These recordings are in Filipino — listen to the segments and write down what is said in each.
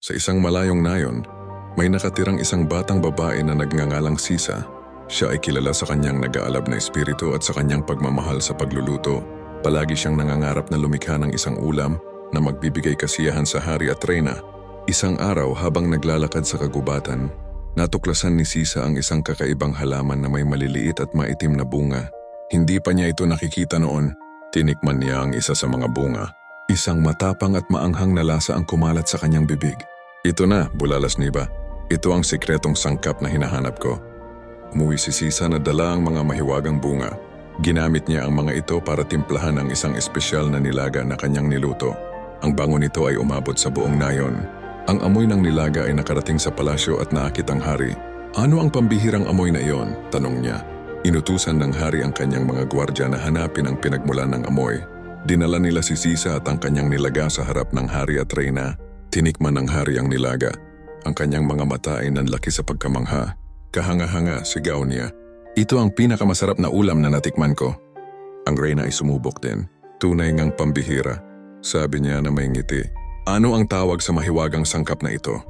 Sa isang malayong nayon, may nakatirang isang batang babae na nagngangalang Sisa. Siya ay kilala sa kanyang nag-aalab na espiritu at sa kanyang pagmamahal sa pagluluto. Palagi siyang nangangarap na lumikha ng isang ulam na magbibigay kasiyahan sa hari at reyna. Isang araw habang naglalakad sa kagubatan, natuklasan ni Sisa ang isang kakaibang halaman na may maliliit at maitim na bunga. Hindi pa niya ito nakikita noon. Tinikman niya ang isa sa mga bunga. Isang matapang at maanghang na lasa ang kumalat sa kanyang bibig. Ito na, bulalas niba. Ito ang sikretong sangkap na hinahanap ko. Umuwi si Sisa na dala ang mga mahiwagang bunga. Ginamit niya ang mga ito para timplahan ang isang espesyal na nilaga na kanyang niluto. Ang bango nito ay umabot sa buong nayon. Ang amoy ng nilaga ay nakarating sa palasyo at naakit ang hari. Ano ang pambihirang amoy na iyon? Tanong niya. Inutusan ng hari ang kanyang mga gwardya na hanapin ang pinagmulan ng amoy. Dinala nila si Sisa at ang kanyang nilaga sa harap ng hari at reyna. Tinikman ng hari ang nilaga. Ang kanyang mga mata ay nanlaki sa pagkamangha. Kahanga-hanga, sigaw niya. Ito ang pinakamasarap na ulam na natikman ko. Ang reyna ay sumubok din. Tunay ngang pambihira. Sabi niya na may ngiti. Ano ang tawag sa mahiwagang sangkap na ito?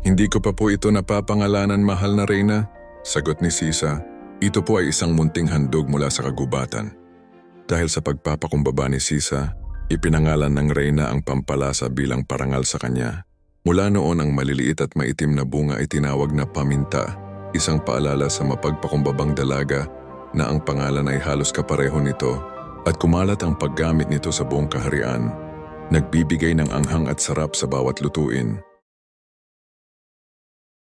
Hindi ko pa po ito napapangalanan, mahal na reyna. Sagot ni Sisa. Ito po ay isang munting handog mula sa kagubatan. Dahil sa pagpapakumbaba ni Sisa, ipinangalan ng reyna ang pampalasa bilang parangal sa kanya. Mula noon ang maliliit at maitim na bunga ay tinawag na paminta, isang paalala sa mapagpakumbabang dalaga na ang pangalan ay halos kapareho nito at kumalat ang paggamit nito sa buong kaharian. Nagbibigay ng anghang at sarap sa bawat lutuin.